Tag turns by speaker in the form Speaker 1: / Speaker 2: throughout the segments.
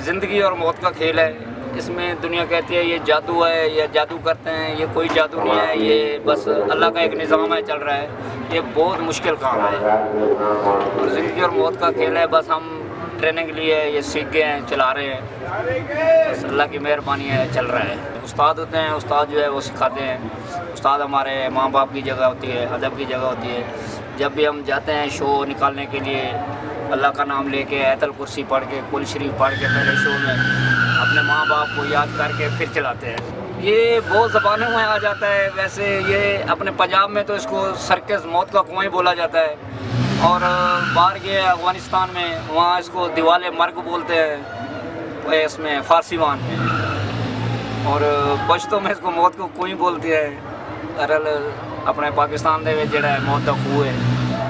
Speaker 1: ज़िंदगी और मौत का खेल है। इसमें दुनिया कहती है ये जादू है, ये जादू करते हैं, ये कोई जादू नहीं है, ये बस अल्लाह का एक निज़ाम है चल रहा है। ये बहुत मुश्किल काम है और ज़िंदगी और मौत का खेल है। बस हम ट्रेनिंग के लिए ये सीख गए हैं, चला रहे हैं, बस अल्लाह की मेहरबानी है, चल रहा है। उस्ताद होते हैं, उस्ताद जो है वो सिखाते हैं। उस्ताद हमारे माँ बाप की जगह होती है, अदब की जगह होती है। जब भी हम जाते हैं शो निकालने के लिए, अल्लाह का नाम लेके आयतल कुर्सी पढ़ के, कुल शरीफ पढ़ के पहले शो में अपने माँ बाप को याद करके फिर चलाते हैं। ये बहुत ज़बानों में आ जाता है। वैसे ये अपने पंजाब में तो इसको सर्कस मौत का कुआं ही बोला जाता है, और बाहर के अफ़गानिस्तान में वहाँ इसको दीवाले मर्ग बोलते हैं, इसमें फ़ारसीवान में, और पश्तो में इसको मौत को कुआं बोलती है। अरल अपने पाकिस्तान में जड़ा है मौत का खूह है,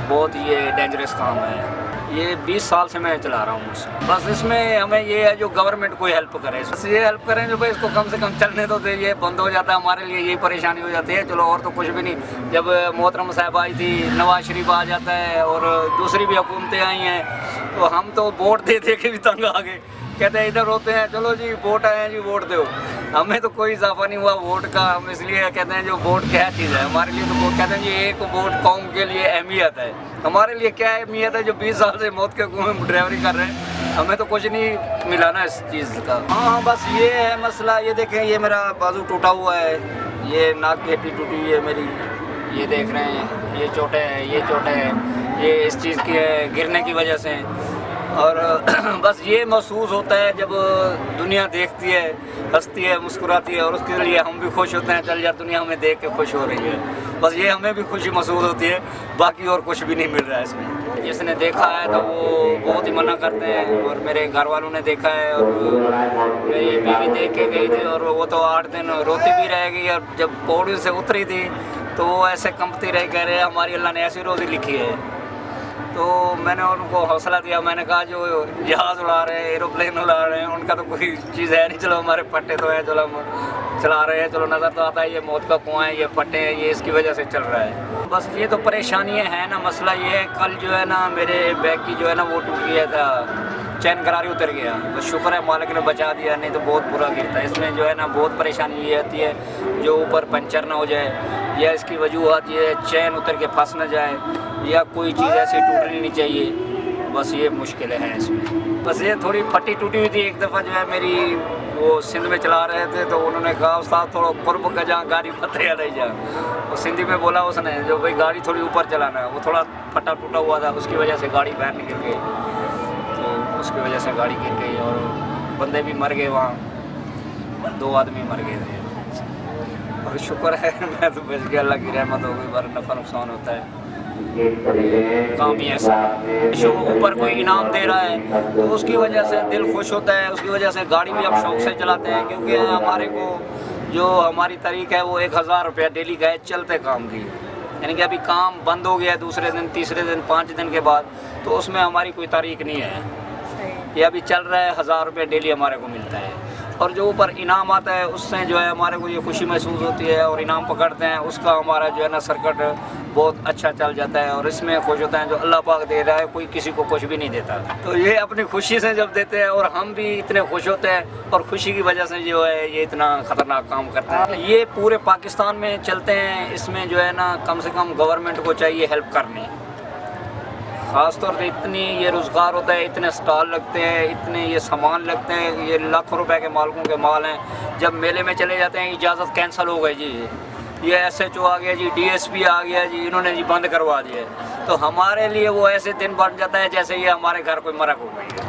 Speaker 1: बहुत ये डेंजरस काम है। ये 20 साल से मैं चला रहा हूँ। बस इसमें हमें ये है जो गवर्नमेंट कोई हेल्प करे, बस ये हेल्प करें जो भाई इसको कम से कम चलने तो दे। ये बंद हो जाता है हमारे लिए यही परेशानी हो जाती है, चलो और तो कुछ भी नहीं। जब मोहतरम साहब आई थी, नवाज शरीफ आ जाता है और दूसरी भी हुकूमतें आई हैं, तो हम तो वोट दे दे के भी तंग आ गए। कहते हैं इधर होते हैं, चलो जी वोट आए हैं जी वोट दो। हमें तो कोई इजाफा नहीं हुआ वोट का। हम इसलिए कहते हैं जो वोट क्या चीज़ है हमारे लिए, तो वो कहते हैं जी एक वोट कौम के लिए अहमियत है। हमारे लिए क्या अहमियत है जो 20 साल से मौत के कुएं में ड्राइवरी कर रहे हैं, हमें तो कुछ नहीं मिला ना इस चीज़ का। हाँ बस ये है मसला। ये देखें, ये मेरा बाजू टूटा हुआ है, ये नाक की हड्डी टूटी हुई है मेरी, ये देख रहे हैं, ये चोटें हैं, ये चोटें हैं, ये इस चीज़ की है गिरने की वजह से। और बस ये महसूस होता है जब दुनिया देखती है, हंसती है, मुस्कुराती है, और उसके लिए हम भी खुश होते हैं। चल यार दुनिया हमें देख के खुश हो रही है, बस ये हमें भी खुशी महसूस होती है, बाकी और कुछ भी नहीं मिल रहा है इसमें। जिसने देखा है तो वो बहुत ही मना करते हैं, और मेरे घर वालों ने देखा है, और मेरी बीवी देख के गई थी, और वो तो 8 दिन रोती भी रह गई। और जब पौड़ी से उतरी थी तो वो ऐसे कंपती रही, कह रहे हमारी अल्लाह ने ऐसी रोज़ी लिखी है। तो मैंने उनको हौसला दिया, मैंने कहा जो जहाज़ उड़ा रहे हैं, एरोप्लेन उड़ा रहे हैं, उनका तो कोई चीज़ है नहीं, चलो हमारे पट्टे तो है, चलो हम चला रहे हैं, चलो नज़र तो आता है ये मौत का कुआं है, ये पट्टे हैं, ये इसकी वजह से चल रहा है। बस ये तो परेशानियाँ हैं ना। मसला ये है, कल जो है ना मेरे बैग की जो है ना वो टूट गया था, चैन करारी उतर गया। तो शुक्र है मालिक ने बचा दिया, नहीं तो बहुत बुरा गिरता। इसमें जो है ना बहुत परेशानी ये आती है जो ऊपर पंचर ना हो जाए, या इसकी वजूहत ये चैन उतर के फंस ना जाए, या कोई चीज़ ऐसी टूटनी नहीं चाहिए। बस ये मुश्किलें हैं इसमें। बस ये थोड़ी फटी टूटी हुई थी। एक दफ़ा जो है मेरी वो सिंध में चला रहे थे, तो उन्होंने कहा उस्ताद थोड़ा कुर्ब का जहाँ गाड़ी पतरिया नहीं जा, वो सिंधी में बोला उसने जो भाई गाड़ी थोड़ी ऊपर चलाना है। वो थोड़ा फटा टूटा हुआ था, उसकी वजह से गाड़ी बाहर निकल गई, तो उसकी वजह से गाड़ी गिर गई और बंदे भी मर गए, वहाँ 2 आदमी मर गए थे। और शुक्र है मैं तो बच गया, अल्लाह की रहमत हो गई, बार नफ़ा नुकसान होता है। काम ही ऐसा जो ऊपर कोई इनाम दे रहा है तो उसकी वजह से दिल खुश होता है, उसकी वजह से गाड़ी भी हम शौक़ से चलाते हैं, क्योंकि हमारे को जो हमारी तारीख है वो 1000 रुपया डेली का है चलते काम की। यानी कि अभी काम बंद हो गया है, दूसरे दिन, तीसरे दिन, 5 दिन के बाद, तो उसमें हमारी कोई तारीख नहीं है। ये अभी चल रहा है, 1000 रुपया डेली हमारे को मिलता है। और जो ऊपर इनाम आता है उससे जो है हमारे को ये खुशी महसूस होती है, और इनाम पकड़ते हैं उसका हमारा जो है ना सर्किट बहुत अच्छा चल जाता है। और इसमें खुश होता है जो अल्लाह पाक दे रहा है, कोई किसी को कुछ भी नहीं देता। तो ये अपनी खुशी से जब देते हैं और हम भी इतने खुश होते हैं, और खुशी की वजह से जो है ये इतना ख़तरनाक काम करते हैं। ये पूरे पाकिस्तान में चलते हैं। इसमें जो है ना कम से कम गवर्नमेंट को चाहिए हेल्प करनी। ख़ासतौर पे इतनी ये रोज़गार होता है, इतने स्टॉल लगते हैं, इतने ये सामान लगते हैं, ये लाखों रुपए के मालिकों के माल हैं। जब मेले में चले जाते हैं इजाज़त कैंसिल हो गई जी, ये SHO आ गया जी, DSP आ गया जी, इन्होंने जी बंद करवा दिया। तो हमारे लिए वो ऐसे दिन बन जाता है जैसे ये हमारे घर कोई मरक हो गई है।